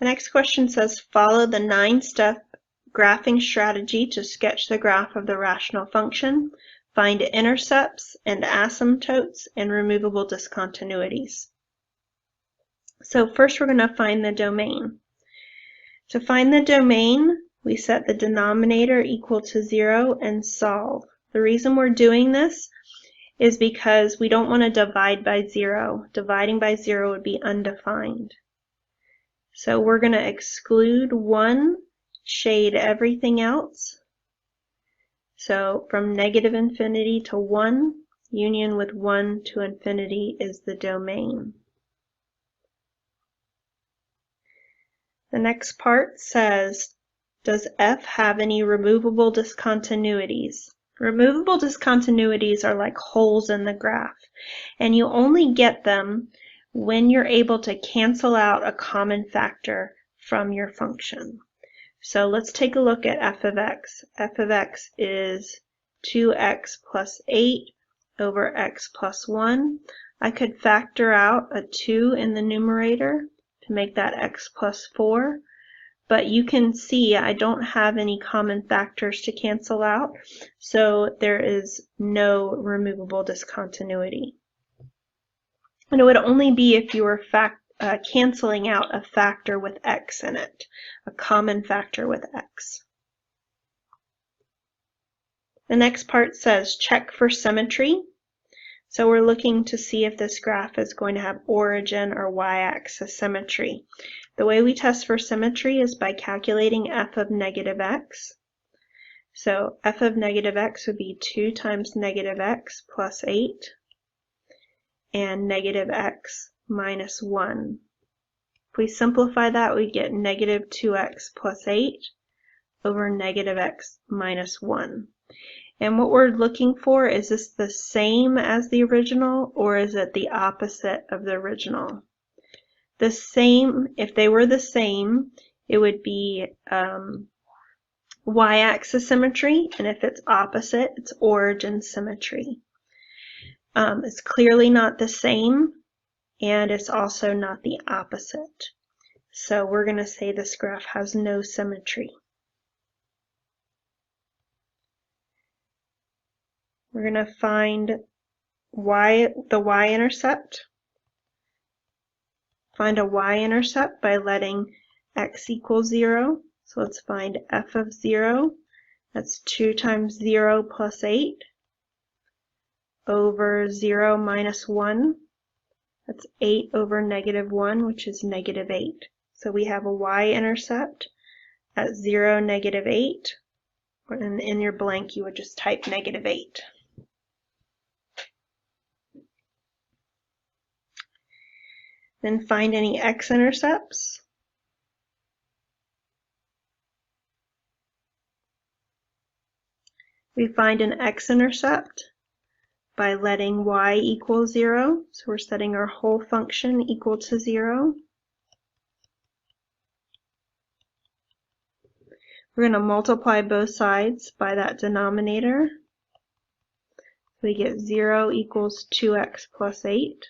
The next question says, follow the 9-step graphing strategy to sketch the graph of the rational function, find intercepts and asymptotes, and removable discontinuities. So first we're going to find the domain. To find the domain, we set the denominator equal to 0 and solve. The reason we're doing this is because we don't want to divide by 0. Dividing by 0 would be undefined. So we're going to exclude 1, shade everything else. So from negative infinity to 1, union with 1 to infinity is the domain. The next part says, does F have any removable discontinuities? Removable discontinuities are like holes in the graph, and you only get them when you're able to cancel out a common factor from your function. So let's take a look at f of x. F of x is 2x plus 8 over x plus 1. I could factor out a 2 in the numerator to make that x plus 4, but you can see I don't have any common factors to cancel out, so there is no removable discontinuity. And it would only be if you were canceling out a factor with x in it, a common factor with x. The next part says check for symmetry. So we're looking to see if this graph is going to have origin or y-axis symmetry. The way we test for symmetry is by calculating f of negative x. So f of negative x would be 2 times negative x plus 8 and negative x minus 1. If we simplify that, we get negative 2x plus 8 over negative x minus 1. And what we're looking for, is this the same as the original, or is it the opposite of the original? The same, if they were the same, it would be y-axis symmetry, and if it's opposite, it's origin symmetry. It's clearly not the same, and it's also not the opposite. So we're going to say this graph has no symmetry. We're going to find the y-intercept. Find a y-intercept by letting x equal 0. So let's find f of 0. That's 2 times 0 plus 8 over 0 minus 1. That's 8 over negative 1, which is negative 8. So we have a y-intercept at 0, negative 8. And in your blank, you would just type negative 8. Then find any x-intercepts. We find an x-intercept by letting y equal 0. So we're setting our whole function equal to 0. We're going to multiply both sides by that denominator. We get 0 equals 2x plus 8.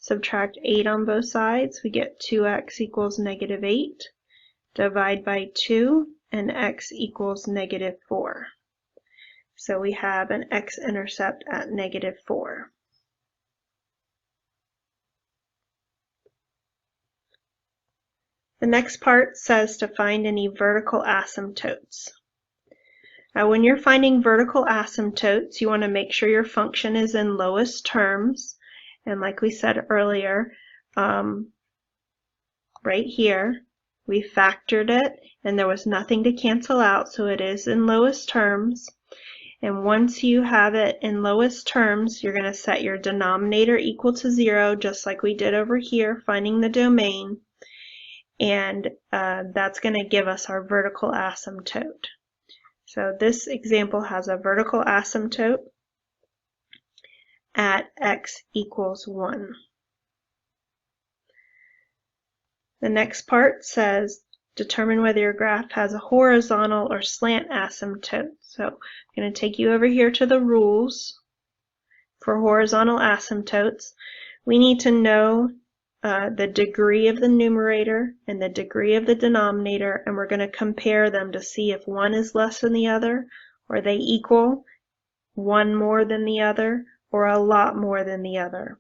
Subtract 8 on both sides, we get 2x equals negative 8. Divide by 2, and x equals negative 4. So we have an x-intercept at negative 4. The next part says to find any vertical asymptotes. Now when you're finding vertical asymptotes, you want to make sure your function is in lowest terms. And like we said earlier, right here, we factored it and there was nothing to cancel out, so it is in lowest terms. And once you have it in lowest terms, you're going to set your denominator equal to 0, just like we did over here, finding the domain. And that's going to give us our vertical asymptote. So this example has a vertical asymptote at x equals 1. The next part says determine whether your graph has a horizontal or slant asymptote. So I'm going to take you over here to the rules for horizontal asymptotes. We need to know the degree of the numerator and the degree of the denominator, and we're going to compare them to see if one is less than the other, or they equal, one more than the other, or a lot more than the other.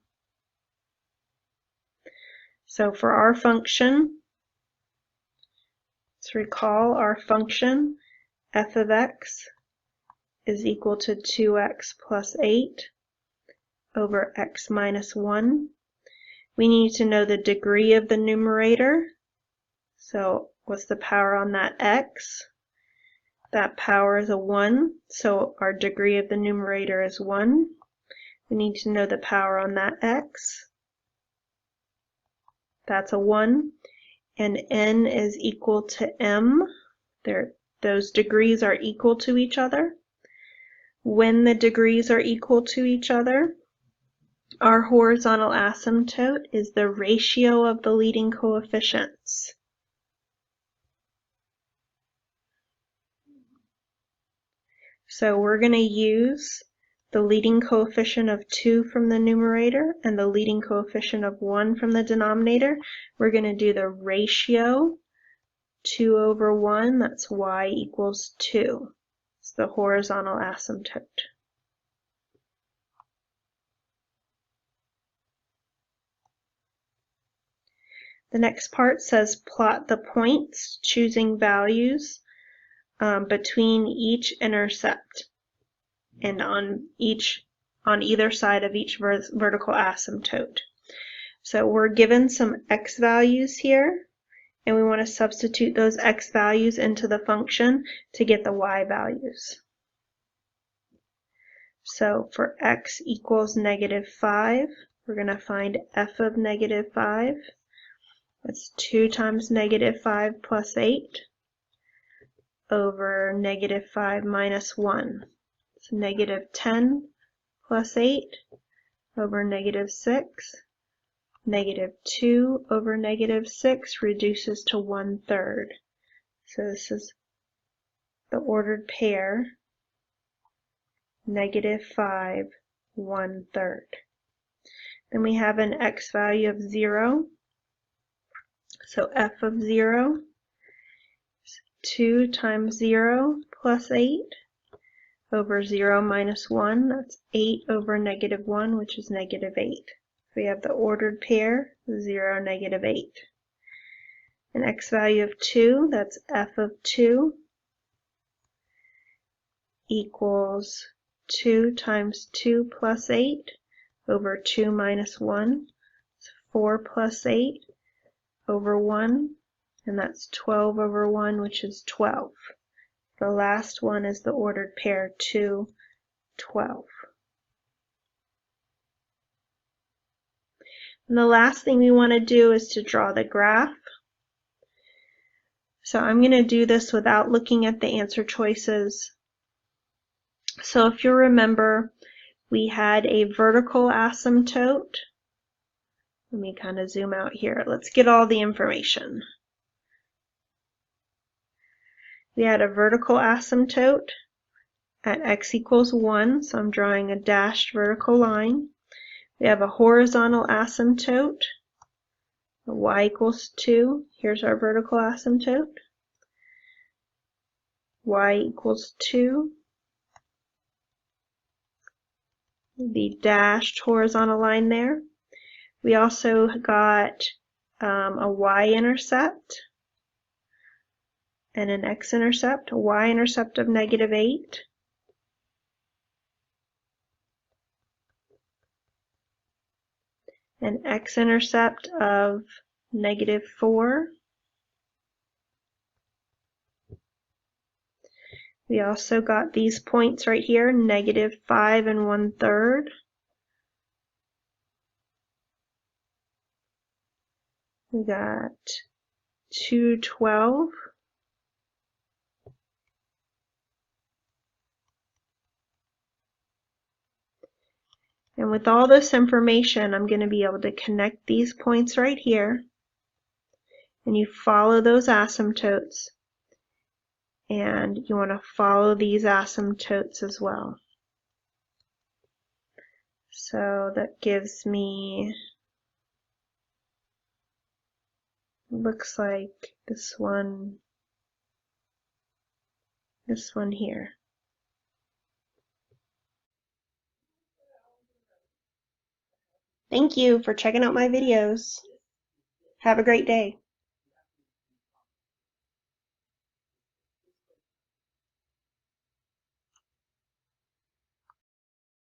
So for our function, let's recall our function f of x is equal to 2x plus 8 over x minus 1. We need to know the degree of the numerator. So what's the power on that x? That power is a 1, so our degree of the numerator is 1. We need to know the power on that x. That's a 1. And n is equal to m. Those degrees are equal to each other. When the degrees are equal to each other, our horizontal asymptote is the ratio of the leading coefficients. So we're going to use the leading coefficient of 2 from the numerator and the leading coefficient of 1 from the denominator. We're going to do the ratio 2 over 1, that's y equals 2. It's the horizontal asymptote. The next part says plot the points, choosing values between each intercept and on either side of each vertical asymptote. So we're given some x values here, and we want to substitute those x values into the function to get the y values. So for x equals -5, we're going to find f of -5. That's 2 times -5 plus 8 over -5 minus 1. It's -10 plus 8 over -6. -2 over -6 reduces to 1/3. So this is the ordered pair, -5, 1/3. Then we have an x value of 0. So f of 0 is 2 times 0 plus 8 over 0 minus 1. That's 8 over -1, which is -8. We have the ordered pair, 0, -8. An x value of 2, that's f of 2, equals 2 times 2 plus 8 over 2 minus 1. It's 4 plus 8 over 1, and that's 12 over 1, which is 12. The last one is the ordered pair 2, 12. And the last thing we want to do is to draw the graph. So I'm going to do this without looking at the answer choices. So if you remember, we had a vertical asymptote. Let me kind of zoom out here. Let's get all the information. We had a vertical asymptote at x equals 1, so I'm drawing a dashed vertical line. We have a horizontal asymptote, y equals 2. Here's our vertical asymptote. Y equals 2. The dashed horizontal line there. We also got a y-intercept and an x-intercept, a y-intercept of -8. An x-intercept of -4. We also got these points right here, -5 and 1/3. We got 212. And with all this information, I'm going to be able to connect these points right here. And you follow those asymptotes. And you want to follow these asymptotes as well. So that gives me looks like this one here. Thank you for checking out my videos. Have a great day.